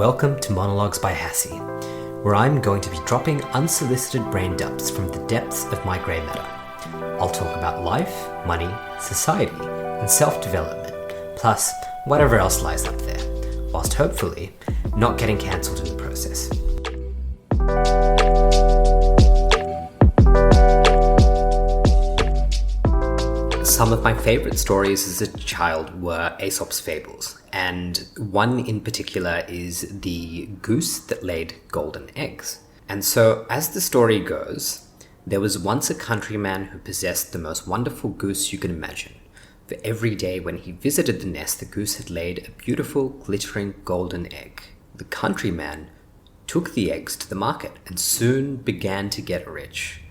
Welcome to Monologues by Hassie, where I'm going to be dropping unsolicited brain dumps from the depths of my grey matter. I'll talk about life, money, society, and self-development, plus whatever else lies up there, whilst hopefully not getting cancelled in the process. Some of my favourite stories as a child were Aesop's fables, and one in particular is the goose that laid golden eggs. And so, as the story goes, there was once a countryman who possessed the most wonderful goose you can imagine. For every day when he visited the nest, the goose had laid a beautiful, glittering golden egg. The countryman took the eggs to the market and soon began to get rich.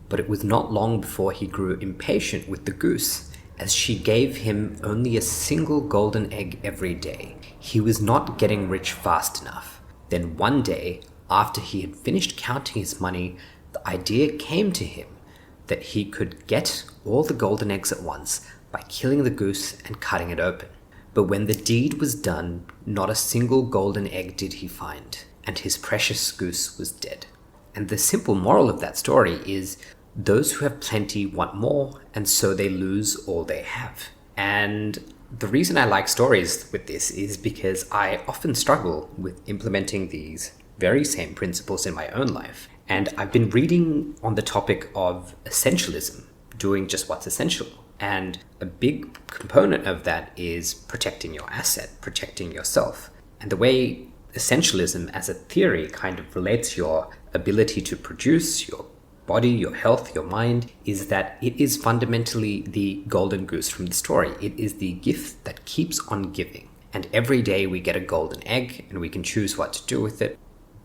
But it was not long before he grew impatient with the goose, as she gave him only a single golden egg every day. He was not getting rich fast enough. Then one day, after he had finished counting his money, the idea came to him that he could get all the golden eggs at once by killing the goose and cutting it open. But when the deed was done, not a single golden egg did he find, and his precious goose was dead. And the simple moral of that story is, those who have plenty want more, and so they lose all they have. And the reason I like stories with this is because I often struggle with implementing these very same principles in my own life. And I've been reading on the topic of essentialism, doing just what's essential. And a big component of that is protecting your asset, protecting yourself. And the way essentialism as a theory kind of relates your ability to produce, your body, your health, your mind, is that it is fundamentally the golden goose from the story. It is the gift that keeps on giving. And every day we get a golden egg and we can choose what to do with it.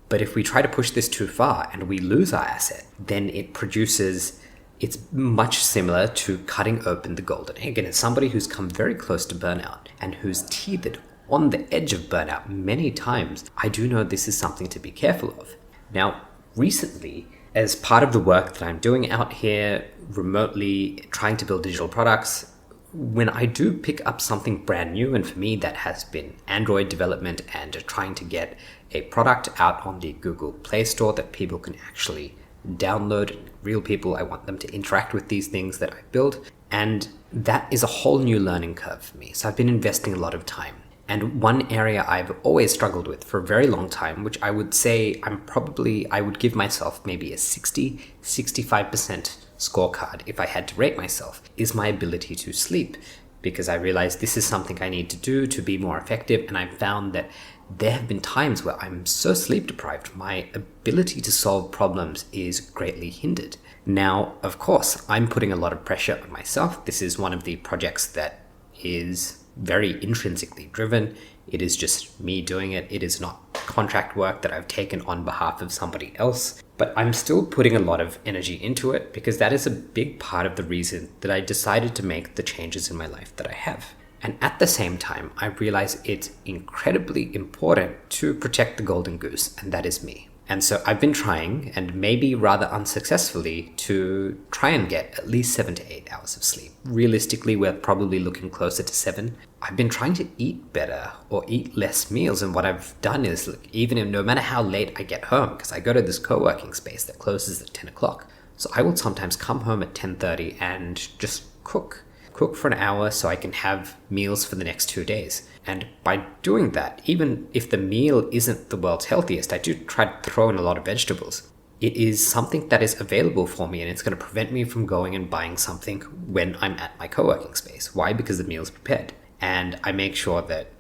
But if we try to push this too far and we lose our asset, then it's much similar to cutting open the golden egg. And as somebody who's come very close to burnout and who's teetered on the edge of burnout many times, I do know this is something to be careful of. Now, recently, as part of the work that I'm doing out here remotely, trying to build digital products, when I do pick up something brand new, and for me that has been Android development and trying to get a product out on the Google Play Store that people can actually download, real people, I want them to interact with these things that I build, and that is a whole new learning curve for me. So I've been investing a lot of time. And one area I've always struggled with for a very long time, which I would say I would give myself maybe a 65% scorecard if I had to rate myself, is my ability to sleep. Because I realized this is something I need to do to be more effective. And I've found that there have been times where I'm so sleep deprived, my ability to solve problems is greatly hindered. Now, of course, I'm putting a lot of pressure on myself. This is one of the projects that is very intrinsically driven. It is just me doing it. It is not contract work that I've taken on behalf of somebody else. But I'm still putting a lot of energy into it because that is a big part of the reason that I decided to make the changes in my life that I have. And at the same time, I realize it's incredibly important to protect the golden goose, and that is me. And so I've been trying, and maybe rather unsuccessfully, to try and get at least 7 to 8 hours of sleep. Realistically, we're probably looking closer to 7. I've been trying to eat better or eat less meals, and what I've done is, no matter how late I get home, because I go to this co-working space that closes at 10 o'clock, so I will sometimes come home at 10:30 and just cook for an hour so I can have meals for the next 2 days. And by doing that, even if the meal isn't the world's healthiest, I do try to throw in a lot of vegetables. It is something that is available for me, and it's going to prevent me from going and buying something when I'm at my co-working space. Why? Because the meal's prepared. And I make sure that,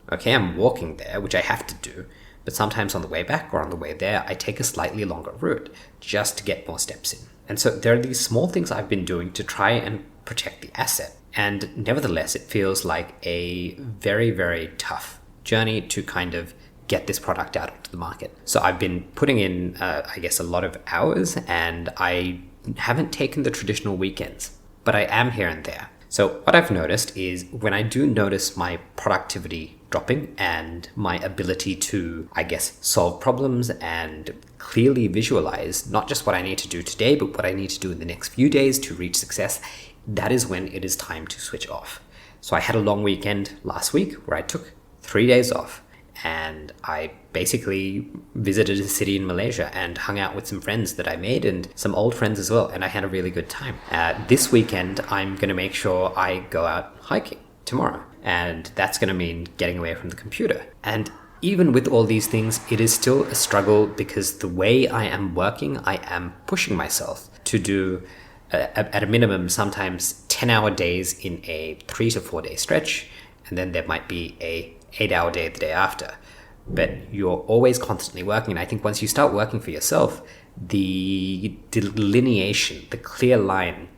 I'm walking there, which I have to do, but sometimes on the way back or on the way there, I take a slightly longer route just to get more steps in. And so there are these small things I've been doing to try and protect the asset. And nevertheless, it feels like a very, very tough journey to kind of get this product out into the market. So I've been putting in, a lot of hours, and I haven't taken the traditional weekends, but I am here and there. So what I've noticed is when I do notice my productivity dropping and my ability to, solve problems and clearly visualize not just what I need to do today, but what I need to do in the next few days to reach success, that is when it is time to switch off. So I had a long weekend last week where I took 3 days off, and I basically visited a city in Malaysia and hung out with some friends that I made and some old friends as well, and I had a really good time. This weekend, I'm going to make sure I go out hiking tomorrow, and that's going to mean getting away from the computer. And even with all these things, it is still a struggle because the way I am working, I am pushing myself to do, at a minimum, sometimes 10-hour days in a 3 to 4 day stretch, and then there might be a 8-hour day the day after. But you're always constantly working, and I think once you start working for yourself, the delineation, the clear line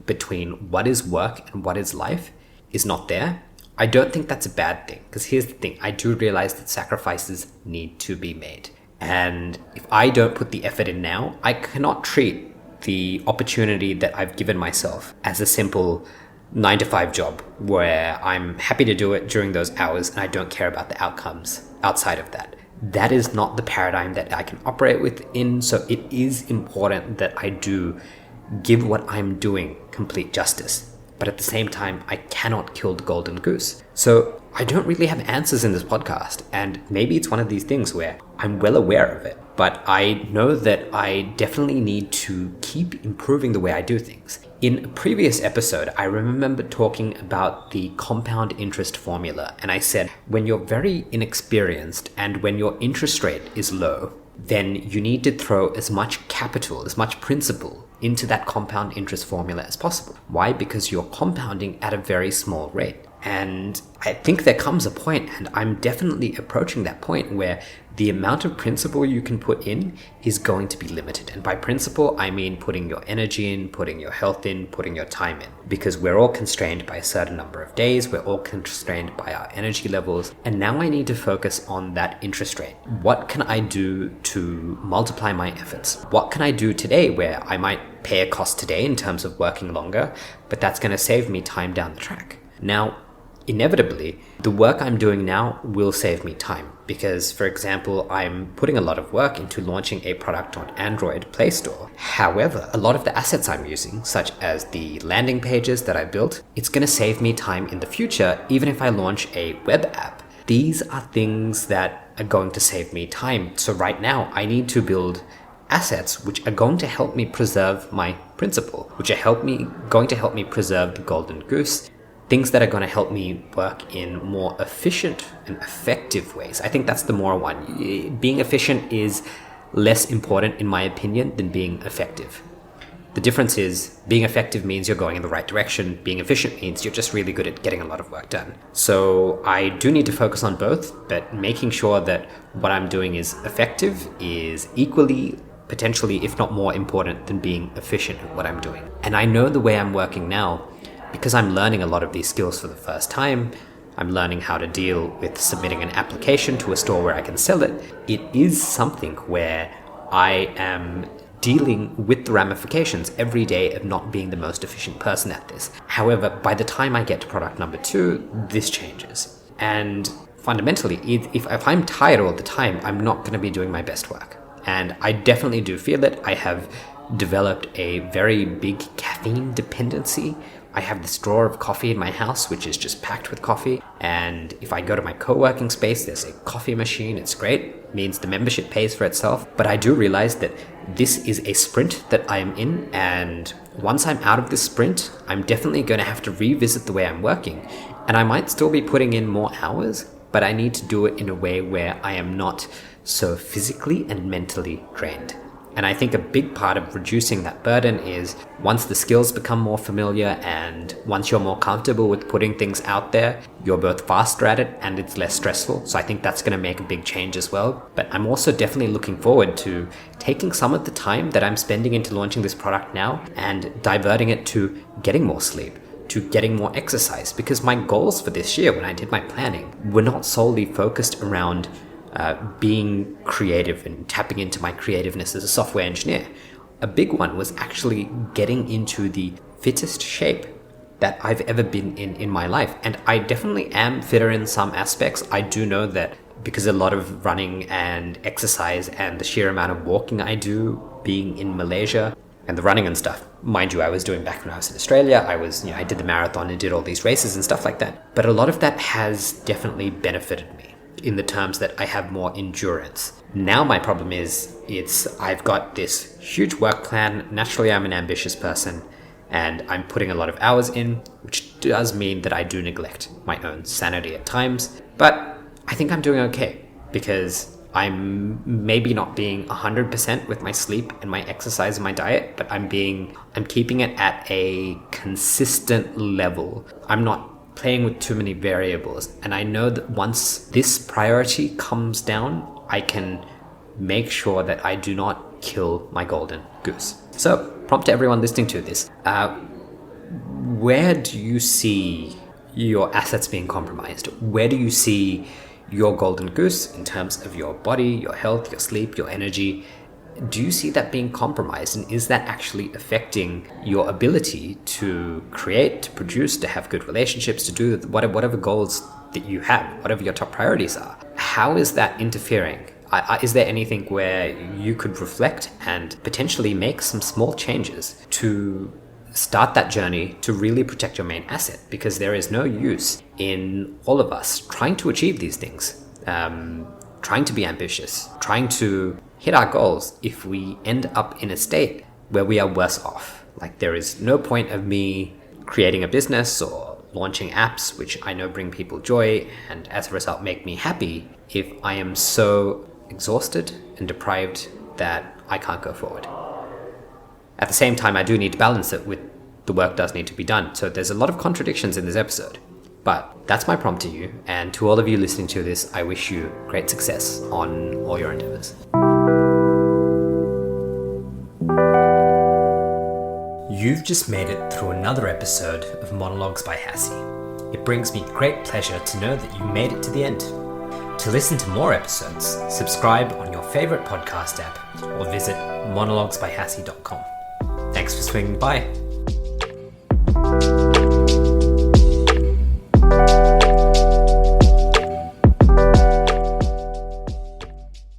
between what is work and what is life is not there. I don't think that's a bad thing, because here's the thing, I do realize that sacrifices need to be made. And if I don't put the effort in now, I cannot treat the opportunity that I've given myself as a simple 9-to-5 job where I'm happy to do it during those hours and I don't care about the outcomes outside of that. That is not the paradigm that I can operate within, so it is important that I do give what I'm doing complete justice. But at the same time, I cannot kill the golden goose. So I don't really have answers in this podcast, and maybe it's one of these things where I'm well aware of it, but I know that I definitely need to keep improving the way I do things. In a previous episode, I remember talking about the compound interest formula, and I said when you're very inexperienced and when your interest rate is low, then you need to throw as much capital, as much principal into that compound interest formula as possible. Why? Because you're compounding at a very small rate. And I think there comes a point, and I'm definitely approaching that point, where the amount of principal you can put in is going to be limited. And by principal, I mean putting your energy in, putting your health in, putting your time in. Because we're all constrained by a certain number of days, we're all constrained by our energy levels. And now I need to focus on that interest rate. What can I do to multiply my efforts? What can I do today where I might pay a cost today in terms of working longer, but that's going to save me time down the track? Now, inevitably, the work I'm doing now will save me time because, for example, I'm putting a lot of work into launching a product on Android Play Store. However, a lot of the assets I'm using, such as the landing pages that I built, it's going to save me time in the future, even if I launch a web app. These are things that are going to save me time. So right now, I need to build assets which are going to help me preserve my principle, which are going to help me preserve the golden goose. Things that are going to help me work in more efficient and effective ways. I think that's the more one. Being efficient is less important, in my opinion, than being effective. The difference is being effective means you're going in the right direction. Being efficient means you're just really good at getting a lot of work done. So I do need to focus on both, but making sure that what I'm doing is effective is equally, potentially, if not more important than being efficient at what I'm doing. And I know the way I'm working now, because I'm learning a lot of these skills for the first time, I'm learning how to deal with submitting an application to a store where I can sell it. It is something where I am dealing with the ramifications every day of not being the most efficient person at this. However, by the time I get to product number 2, this changes. And fundamentally, if I'm tired all the time, I'm not going to be doing my best work. And I definitely do feel it. I have developed a very big caffeine dependency. I have this drawer of coffee in my house, which is just packed with coffee. And if I go to my co-working space, there's a coffee machine. It's great. It means the membership pays for itself. But I do realize that this is a sprint that I am in. And once I'm out of this sprint, I'm definitely going to have to revisit the way I'm working. And I might still be putting in more hours, but I need to do it in a way where I am not so physically and mentally drained. And I think a big part of reducing that burden is once the skills become more familiar and once you're more comfortable with putting things out there, you're both faster at it and it's less stressful. So I think that's going to make a big change as well. But I'm also definitely looking forward to taking some of the time that I'm spending into launching this product now and diverting it to getting more sleep, to getting more exercise. Because my goals for this year, when I did my planning, were not solely focused around being creative and tapping into my creativeness as a software engineer. A big one was actually getting into the fittest shape that I've ever been in my life. And I definitely am fitter in some aspects. I do know that because a lot of running and exercise and the sheer amount of walking I do being in Malaysia and the running and stuff. Mind you, I was doing back when I was in Australia. I did the marathon and did all these races and stuff like that. But a lot of that has definitely benefited me. in the terms that I have more endurance. Now my problem is I've got this huge work plan. Naturally, I'm an ambitious person and I'm putting a lot of hours in, which does mean that I do neglect my own sanity at times. But I think I'm doing okay because I'm maybe not being 100% with my sleep and my exercise and my diet, but I'm keeping it at a consistent level. I'm not playing with too many variables. And I know that once this priority comes down, I can make sure that I do not kill my golden goose. So, prompt to everyone listening to this, where do you see your assets being compromised? Where do you see your golden goose in terms of your body, your health, your sleep, your energy? Do you see that being compromised? And is that actually affecting your ability to create, to produce, to have good relationships, to do whatever goals that you have, whatever your top priorities are? How is that interfering? Is there anything where you could reflect and potentially make some small changes to start that journey to really protect your main asset? Because there is no use in all of us trying to achieve these things, trying to be ambitious, trying to hit our goals if we end up in a state where we are worse off. Like, there is no point of me creating a business or launching apps, which I know bring people joy and as a result make me happy, if I am so exhausted and deprived that I can't go forward. At the same time, I do need to balance it with the work does need to be done. So there's a lot of contradictions in this episode. But that's my prompt to you. And to all of you listening to this, I wish you great success on all your endeavors. You've just made it through another episode of Monologues by Hassie. It brings me great pleasure to know that you made it to the end. To listen to more episodes, subscribe on your favorite podcast app or visit monologuesbyhassie.com. Thanks for swinging by.